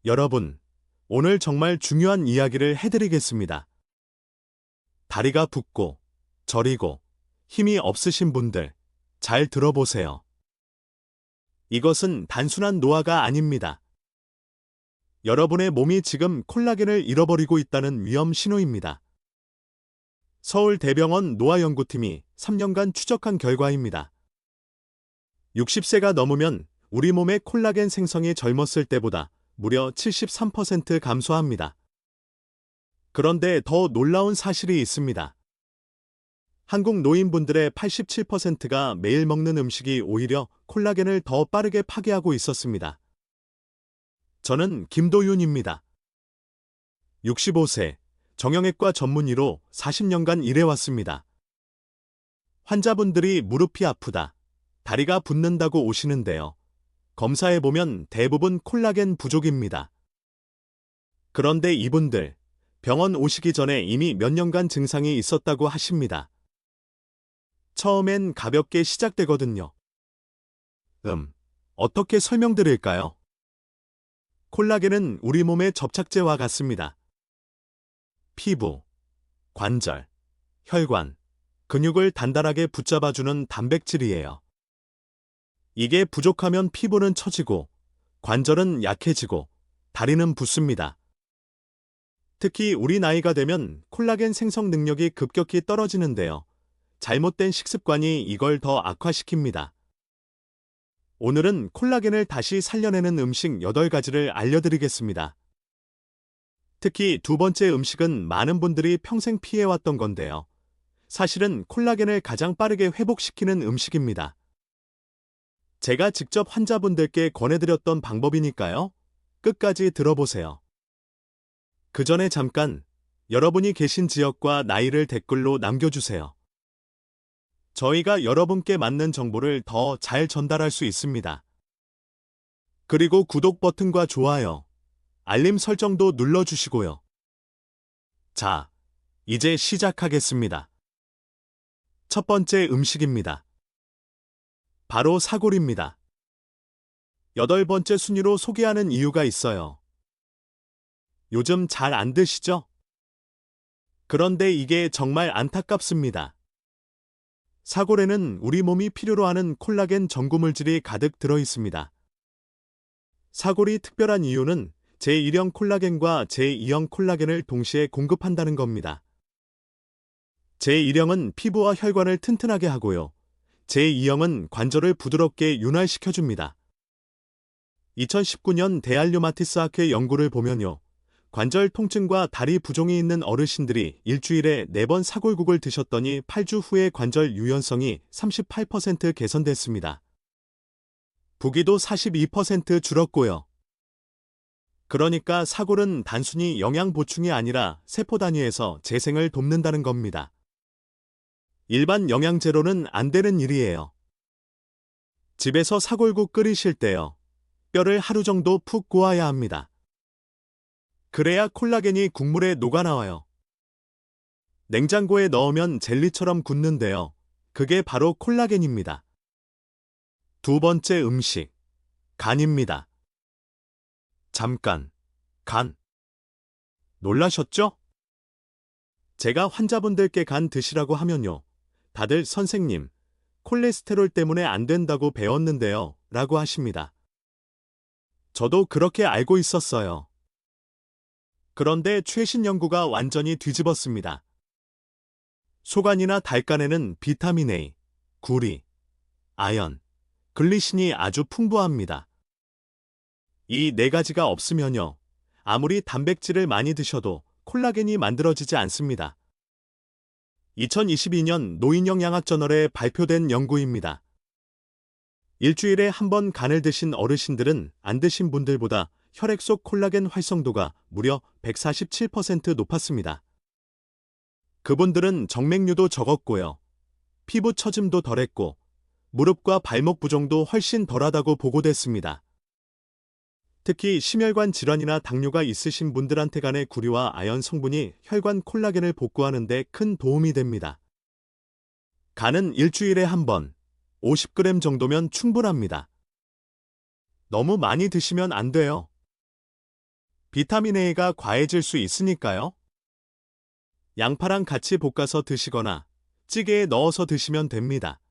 여러분, 오늘 정말 중요한 이야기를 해드리겠습니다. 다리가 붓고, 저리고, 힘이 없으신 분들, 잘 들어보세요. 이것은 단순한 노화가 아닙니다. 여러분의 몸이 지금 콜라겐을 잃어버리고 있다는 위험 신호입니다. 서울대병원 노화연구팀이 3년간 추적한 결과입니다. 60세가 넘으면 우리 몸의 콜라겐 생성이 젊었을 때보다 무려 73% 감소합니다. 그런데 더 놀라운 사실이 있습니다. 한국 노인분들의 87%가 매일 먹는 음식이 오히려 콜라겐을 더 빠르게 파괴하고 있었습니다. 저는 김도윤입니다. 65세, 정형외과 전문의로 40년간 일해왔습니다. 환자분들이 무릎이 아프다, 다리가 붓는다고 오시는데요. 검사해보면 대부분 콜라겐 부족입니다. 그런데 이분들, 병원 오시기 전에 이미 몇 년간 증상이 있었다고 하십니다. 처음엔 가볍게 시작되거든요. 어떻게 설명드릴까요? 콜라겐은 우리 몸의 접착제와 같습니다. 피부, 관절, 혈관, 근육을 단단하게 붙잡아주는 단백질이에요. 이게 부족하면 피부는 처지고, 관절은 약해지고, 다리는 붓습니다. 특히 우리 나이가 되면 콜라겐 생성 능력이 급격히 떨어지는데요. 잘못된 식습관이 이걸 더 악화시킵니다. 오늘은 콜라겐을 다시 살려내는 음식 8가지를 알려드리겠습니다. 특히 두 번째 음식은 많은 분들이 평생 피해왔던 건데요. 사실은 콜라겐을 가장 빠르게 회복시키는 음식입니다. 제가 직접 환자분들께 권해드렸던 방법이니까요. 끝까지 들어보세요. 그 전에 잠깐 여러분이 계신 지역과 나이를 댓글로 남겨주세요. 저희가 여러분께 맞는 정보를 더 잘 전달할 수 있습니다. 그리고 구독 버튼과 좋아요, 알림 설정도 눌러주시고요. 자, 이제 시작하겠습니다. 첫 번째 음식입니다. 바로 사골입니다. 8번째 순위로 소개하는 이유가 있어요. 요즘 잘 안 드시죠? 그런데 이게 정말 안타깝습니다. 사골에는 우리 몸이 필요로 하는 콜라겐 전구물질이 가득 들어 있습니다. 사골이 특별한 이유는 제1형 콜라겐과 제2형 콜라겐을 동시에 공급한다는 겁니다. 제1형은 피부와 혈관을 튼튼하게 하고요. 제2형은 관절을 부드럽게 윤활시켜줍니다. 2019년 대알류마티스 학회 연구를 보면요. 관절 통증과 다리 부종이 있는 어르신들이 일주일에 4번 사골국을 드셨더니 8주 후에 관절 유연성이 38% 개선됐습니다. 부기도 42% 줄었고요. 그러니까 사골은 단순히 영양 보충이 아니라 세포 단위에서 재생을 돕는다는 겁니다. 일반 영양제로는 안 되는 일이에요. 집에서 사골국 끓이실 때요. 뼈를 하루 정도 푹 구워야 합니다. 그래야 콜라겐이 국물에 녹아나와요. 냉장고에 넣으면 젤리처럼 굳는데요. 그게 바로 콜라겐입니다. 두 번째 음식, 간입니다. 잠깐, 간. 놀라셨죠? 제가 환자분들께 간 드시라고 하면요. 다들 선생님, 콜레스테롤 때문에 안 된다고 배웠는데요. 라고 하십니다. 저도 그렇게 알고 있었어요. 그런데 최신 연구가 완전히 뒤집었습니다. 소간이나 달간에는 비타민 A, 구리, 아연, 글리신이 아주 풍부합니다. 이 4가지가 없으면요. 아무리 단백질을 많이 드셔도 콜라겐이 만들어지지 않습니다. 2022년 노인영양학 저널에 발표된 연구입니다. 일주일에 한 번 간을 드신 어르신들은 안 드신 분들보다 혈액 속 콜라겐 활성도가 무려 147% 높았습니다. 그분들은 정맥류도 적었고요. 피부 처짐도 덜했고 무릎과 발목 부종도 훨씬 덜하다고 보고됐습니다. 특히 심혈관 질환이나 당뇨가 있으신 분들한테 간의 구리와 아연 성분이 혈관 콜라겐을 복구하는 데 큰 도움이 됩니다. 간은 일주일에 한 번, 50g 정도면 충분합니다. 너무 많이 드시면 안 돼요. 비타민 A가 과해질 수 있으니까요. 양파랑 같이 볶아서 드시거나 찌개에 넣어서 드시면 됩니다.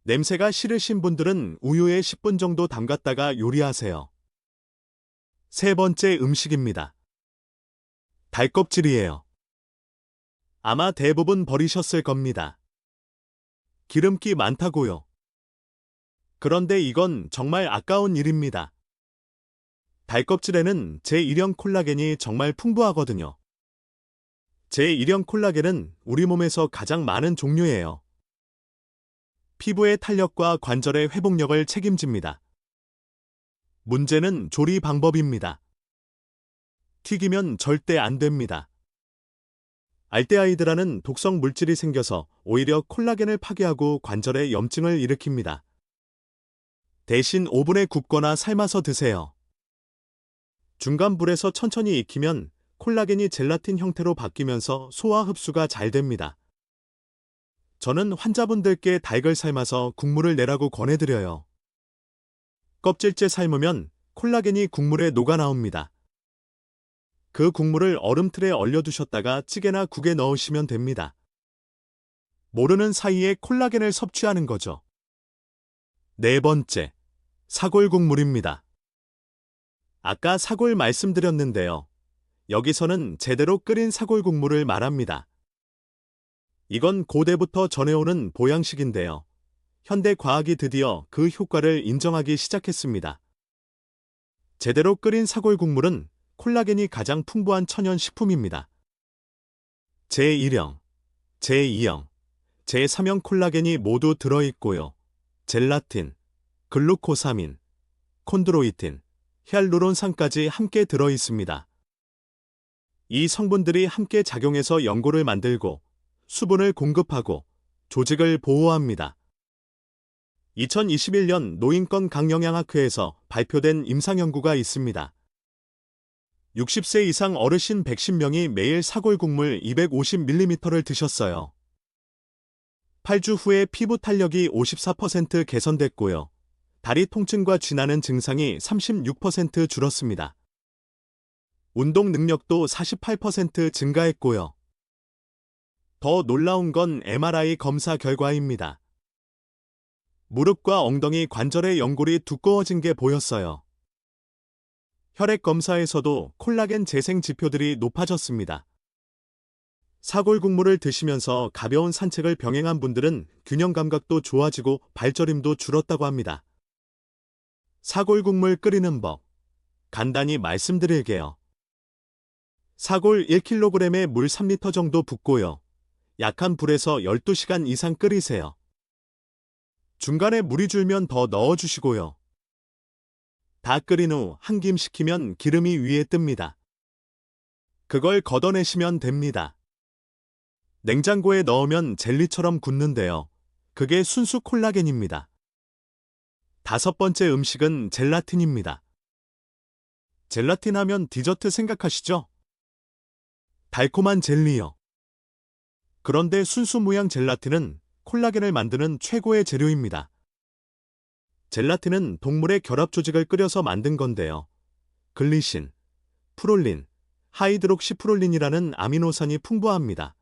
냄새가 싫으신 분들은 우유에 10분 정도 담갔다가 요리하세요. 세 번째 음식입니다. 달껍질이에요. 아마 대부분 버리셨을 겁니다. 기름기 많다고요. 그런데 이건 정말 아까운 일입니다. 달껍질에는 제1형 콜라겐이 정말 풍부하거든요. 제1형 콜라겐은 우리 몸에서 가장 많은 종류예요. 피부의 탄력과 관절의 회복력을 책임집니다. 문제는 조리 방법입니다. 튀기면 절대 안 됩니다. 알데하이드라는 독성 물질이 생겨서 오히려 콜라겐을 파괴하고 관절에 염증을 일으킵니다. 대신 오븐에 굽거나 삶아서 드세요. 중간 불에서 천천히 익히면 콜라겐이 젤라틴 형태로 바뀌면서 소화 흡수가 잘 됩니다. 저는 환자분들께 닭을 삶아서 국물을 내라고 권해드려요. 껍질째 삶으면 콜라겐이 국물에 녹아 나옵니다. 그 국물을 얼음틀에 얼려두셨다가 찌개나 국에 넣으시면 됩니다. 모르는 사이에 콜라겐을 섭취하는 거죠. 네 번째, 사골국물입니다. 아까 사골 말씀드렸는데요. 여기서는 제대로 끓인 사골국물을 말합니다. 이건 고대부터 전해오는 보양식인데요. 현대 과학이 드디어 그 효과를 인정하기 시작했습니다. 제대로 끓인 사골국물은 콜라겐이 가장 풍부한 천연 식품입니다. 제1형, 제2형, 제3형 콜라겐이 모두 들어있고요. 젤라틴, 글루코사민, 콘드로이틴, 히알루론산까지 함께 들어있습니다. 이 성분들이 함께 작용해서 연고를 만들고 수분을 공급하고 조직을 보호합니다. 2021년 노인권 강영양학회에서 발표된 임상연구가 있습니다. 60세 이상 어르신 110명이 매일 사골국물 250ml를 드셨어요. 8주 후에 피부 탄력이 54% 개선됐고요. 다리 통증과 쥐나는 증상이 36% 줄었습니다. 운동 능력도 48% 증가했고요. 더 놀라운 건 MRI 검사 결과입니다. 무릎과 엉덩이 관절의 연골이 두꺼워진 게 보였어요. 혈액 검사에서도 콜라겐 재생 지표들이 높아졌습니다. 사골국물을 드시면서 가벼운 산책을 병행한 분들은 균형 감각도 좋아지고 발저림도 줄었다고 합니다. 사골국물 끓이는 법, 간단히 말씀드릴게요. 사골 1kg에 물 3리터 정도 붓고요. 약한 불에서 12시간 이상 끓이세요. 중간에 물이 줄면 더 넣어주시고요. 다 끓인 후 한 김 식히면 기름이 위에 뜹니다. 그걸 걷어내시면 됩니다. 냉장고에 넣으면 젤리처럼 굳는데요. 그게 순수 콜라겐입니다. 다섯 번째 음식은 젤라틴입니다. 젤라틴 하면 디저트 생각하시죠? 달콤한 젤리요. 그런데 순수 무향 젤라틴은 콜라겐을 만드는 최고의 재료입니다. 젤라틴은 동물의 결합 조직을 끓여서 만든 건데요. 글리신, 프롤린, 하이드록시프롤린이라는 아미노산이 풍부합니다.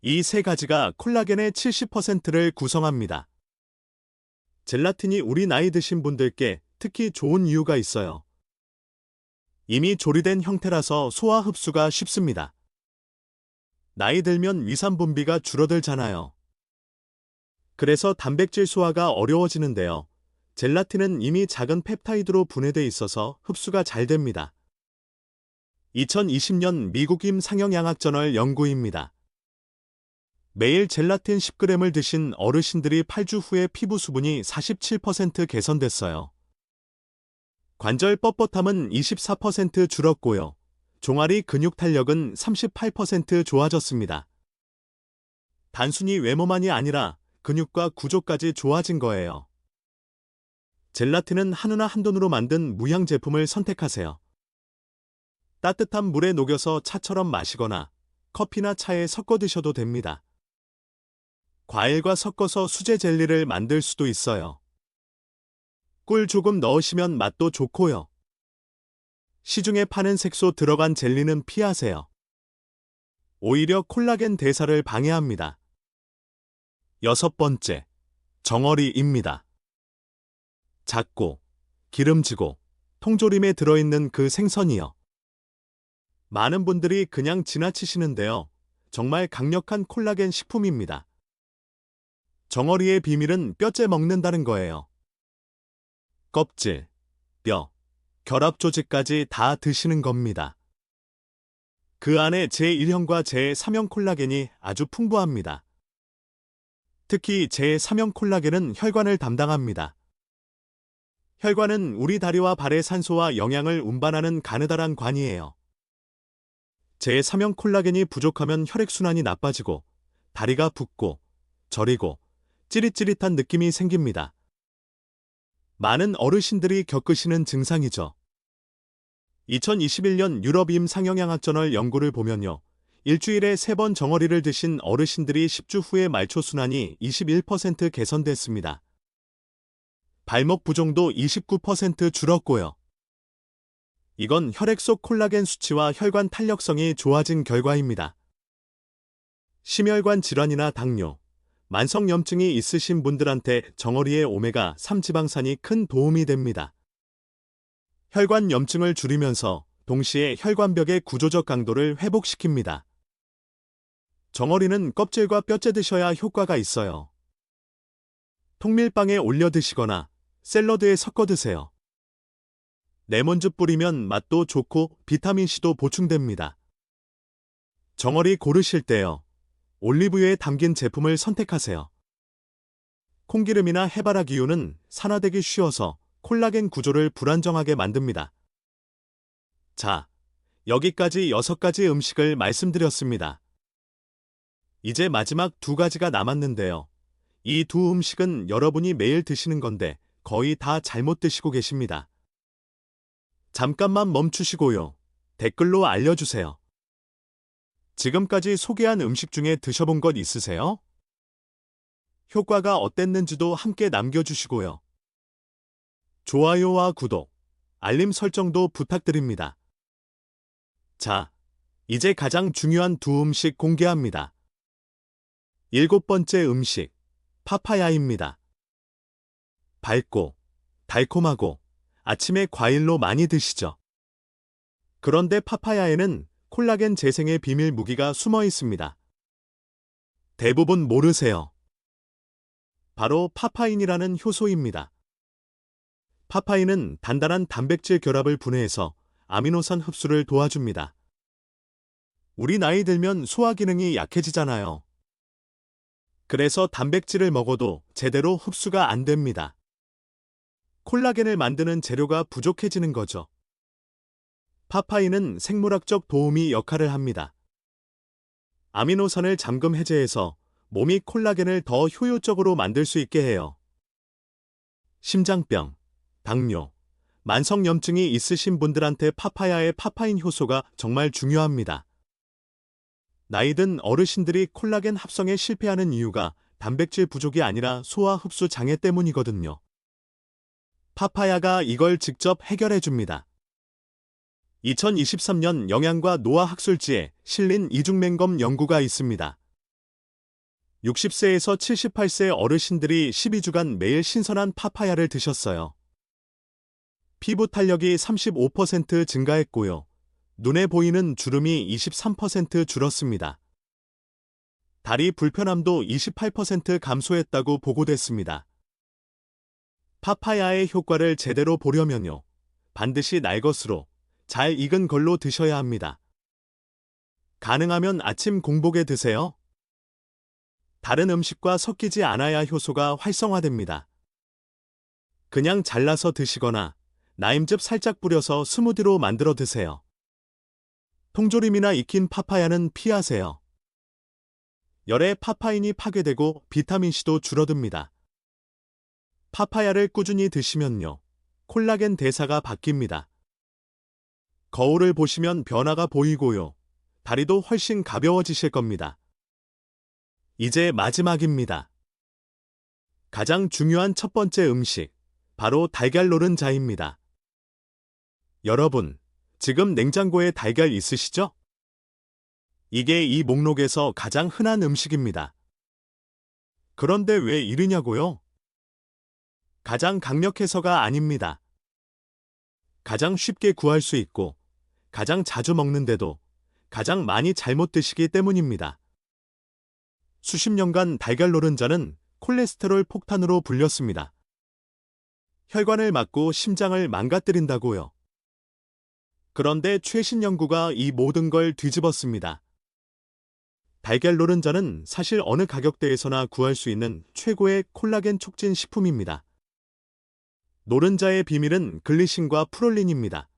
이 세 가지가 콜라겐의 70%를 구성합니다. 젤라틴이 우리 나이 드신 분들께 특히 좋은 이유가 있어요. 이미 조리된 형태라서 소화 흡수가 쉽습니다. 나이 들면 위산 분비가 줄어들잖아요. 그래서 단백질 소화가 어려워지는데요. 젤라틴은 이미 작은 펩타이드로 분해돼 있어서 흡수가 잘 됩니다. 2020년 미국 임상영양학 저널 연구입니다. 매일 젤라틴 10g을 드신 어르신들이 8주 후에 피부 수분이 47% 개선됐어요. 관절 뻣뻣함은 24% 줄었고요. 종아리 근육 탄력은 38% 좋아졌습니다. 단순히 외모만이 아니라 근육과 구조까지 좋아진 거예요. 젤라틴은 한우나 한돈으로 만든 무향 제품을 선택하세요. 따뜻한 물에 녹여서 차처럼 마시거나 커피나 차에 섞어 드셔도 됩니다. 과일과 섞어서 수제 젤리를 만들 수도 있어요. 꿀 조금 넣으시면 맛도 좋고요. 시중에 파는 색소 들어간 젤리는 피하세요. 오히려 콜라겐 대사를 방해합니다. 6번째, 정어리입니다. 작고, 기름지고, 통조림에 들어있는 그 생선이요. 많은 분들이 그냥 지나치시는데요. 정말 강력한 콜라겐 식품입니다. 정어리의 비밀은 뼈째 먹는다는 거예요. 껍질, 뼈, 결합 조직까지 다 드시는 겁니다. 그 안에 제1형과 제3형 콜라겐이 아주 풍부합니다. 특히 제3형 콜라겐은 혈관을 담당합니다. 혈관은 우리 다리와 발의 산소와 영양을 운반하는 가느다란 관이에요. 제3형 콜라겐이 부족하면 혈액순환이 나빠지고 다리가 붓고 저리고 찌릿찌릿한 느낌이 생깁니다. 많은 어르신들이 겪으시는 증상이죠. 2021년 유럽 임상영양학저널 연구를 보면요. 일주일에 3번 정어리를 드신 어르신들이 10주 후에 말초순환이 21% 개선됐습니다. 발목 부종도 29% 줄었고요. 이건 혈액 속 콜라겐 수치와 혈관 탄력성이 좋아진 결과입니다. 심혈관 질환이나 당뇨, 만성염증이 있으신 분들한테 정어리의 오메가3 지방산이 큰 도움이 됩니다. 혈관 염증을 줄이면서 동시에 혈관벽의 구조적 강도를 회복시킵니다. 정어리는 껍질과 뼈째 드셔야 효과가 있어요. 통밀빵에 올려 드시거나 샐러드에 섞어 드세요. 레몬즙 뿌리면 맛도 좋고 비타민C도 보충됩니다. 정어리 고르실 때요. 올리브유에 담긴 제품을 선택하세요. 콩기름이나 해바라기유는 산화되기 쉬워서 콜라겐 구조를 불안정하게 만듭니다. 자, 여기까지 6가지 음식을 말씀드렸습니다. 이제 마지막 2가지가 남았는데요. 이 2음식은 여러분이 매일 드시는 건데 거의 다 잘못 드시고 계십니다. 잠깐만 멈추시고요. 댓글로 알려주세요. 지금까지 소개한 음식 중에 드셔본 것 있으세요? 효과가 어땠는지도 함께 남겨주시고요. 좋아요와 구독, 알림 설정도 부탁드립니다. 자, 이제 가장 중요한 2음식 공개합니다. 7번째 음식, 파파야입니다. 밝고, 달콤하고, 아침에 과일로 많이 드시죠? 그런데 파파야에는 콜라겐 재생의 비밀 무기가 숨어 있습니다. 대부분 모르세요. 바로 파파인이라는 효소입니다. 파파인은 단단한 단백질 결합을 분해해서 아미노산 흡수를 도와줍니다. 우리 나이 들면 소화 기능이 약해지잖아요. 그래서 단백질을 먹어도 제대로 흡수가 안 됩니다. 콜라겐을 만드는 재료가 부족해지는 거죠. 파파인은 생물학적 도우미 역할을 합니다. 아미노산을 잠금 해제해서 몸이 콜라겐을 더 효율적으로 만들 수 있게 해요. 심장병, 당뇨, 만성염증이 있으신 분들한테 파파야의 파파인 효소가 정말 중요합니다. 나이든 어르신들이 콜라겐 합성에 실패하는 이유가 단백질 부족이 아니라 소화 흡수 장애 때문이거든요. 파파야가 이걸 직접 해결해 줍니다. 2023년 영양과 노화학술지에 실린 이중맹검 연구가 있습니다. 60세에서 78세 어르신들이 12주간 매일 신선한 파파야를 드셨어요. 피부 탄력이 35% 증가했고요. 눈에 보이는 주름이 23% 줄었습니다. 다리 불편함도 28% 감소했다고 보고됐습니다. 파파야의 효과를 제대로 보려면요. 반드시 날것으로 잘 익은 걸로 드셔야 합니다. 가능하면 아침 공복에 드세요. 다른 음식과 섞이지 않아야 효소가 활성화됩니다. 그냥 잘라서 드시거나 나임즙 살짝 뿌려서 스무디로 만들어 드세요. 통조림이나 익힌 파파야는 피하세요. 열에 파파인이 파괴되고 비타민C도 줄어듭니다. 파파야를 꾸준히 드시면요. 콜라겐 대사가 바뀝니다. 거울을 보시면 변화가 보이고요. 다리도 훨씬 가벼워지실 겁니다. 이제 마지막입니다. 가장 중요한 첫 번째 음식, 바로 달걀 노른자입니다. 여러분, 지금 냉장고에 달걀 있으시죠? 이게 이 목록에서 가장 흔한 음식입니다. 그런데 왜 이르냐고요? 가장 강력해서가 아닙니다. 가장 쉽게 구할 수 있고, 가장 자주 먹는데도 가장 많이 잘못 드시기 때문입니다. 수십 년간 달걀 노른자는 콜레스테롤 폭탄으로 불렸습니다. 혈관을 막고 심장을 망가뜨린다고요. 그런데 최신 연구가 이 모든 걸 뒤집었습니다. 달걀 노른자는 사실 어느 가격대에서나 구할 수 있는 최고의 콜라겐 촉진 식품입니다. 노른자의 비밀은 글리신과 프롤린입니다.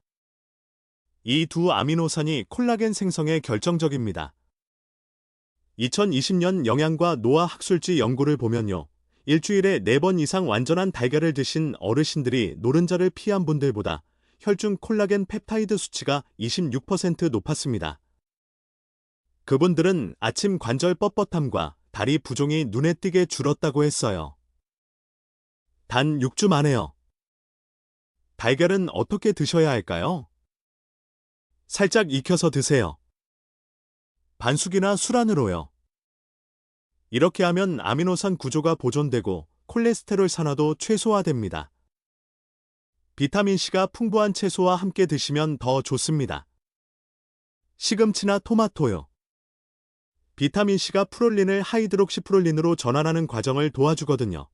이 두 아미노산이 콜라겐 생성에 결정적입니다. 2020년 영양과 노화 학술지 연구를 보면요. 일주일에 4번 이상 완전한 달걀을 드신 어르신들이 노른자를 피한 분들보다 혈중 콜라겐 펩타이드 수치가 26% 높았습니다. 그분들은 아침 관절 뻣뻣함과 다리 부종이 눈에 띄게 줄었다고 했어요. 단 6주 만에요. 달걀은 어떻게 드셔야 할까요? 살짝 익혀서 드세요. 반숙이나 술안으로요. 이렇게 하면 아미노산 구조가 보존되고 콜레스테롤 산화도 최소화됩니다. 비타민C가 풍부한 채소와 함께 드시면 더 좋습니다. 시금치나 토마토요. 비타민C가 프롤린을 하이드록시프롤린으로 전환하는 과정을 도와주거든요.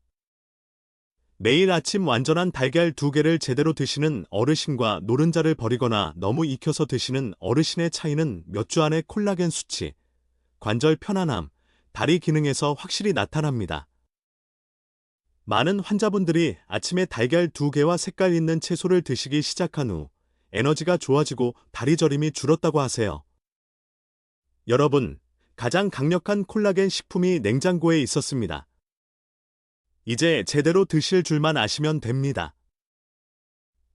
매일 아침 완전한 달걀 2개를 제대로 드시는 어르신과 노른자를 버리거나 너무 익혀서 드시는 어르신의 차이는 몇 주 안에 콜라겐 수치, 관절 편안함, 다리 기능에서 확실히 나타납니다. 많은 환자분들이 아침에 달걀 2개와 색깔 있는 채소를 드시기 시작한 후 에너지가 좋아지고 다리 저림이 줄었다고 하세요. 여러분, 가장 강력한 콜라겐 식품이 냉장고에 있었습니다. 이제 제대로 드실 줄만 아시면 됩니다.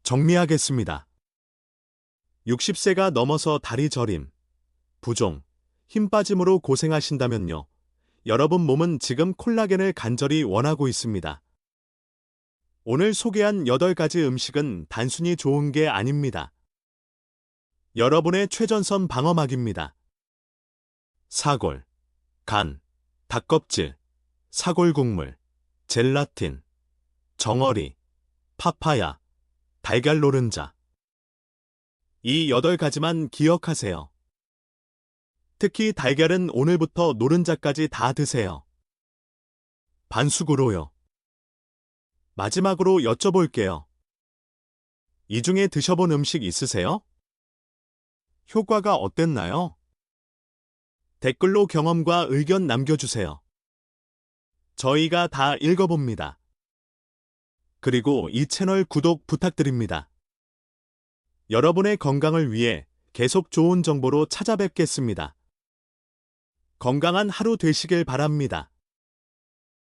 정리하겠습니다. 60세가 넘어서 다리 저림, 부종, 힘 빠짐으로 고생하신다면요. 여러분 몸은 지금 콜라겐을 간절히 원하고 있습니다. 오늘 소개한 8가지 음식은 단순히 좋은 게 아닙니다. 여러분의 최전선 방어막입니다. 사골, 간, 닭껍질, 사골국물, 젤라틴, 정어리, 파파야, 달걀 노른자. 이 8가지만 기억하세요. 특히 달걀은 오늘부터 노른자까지 다 드세요. 반숙으로요. 마지막으로 여쭤볼게요. 이 중에 드셔본 음식 있으세요? 효과가 어땠나요? 댓글로 경험과 의견 남겨주세요. 저희가 다 읽어봅니다. 그리고 이 채널 구독 부탁드립니다. 여러분의 건강을 위해 계속 좋은 정보로 찾아뵙겠습니다. 건강한 하루 되시길 바랍니다.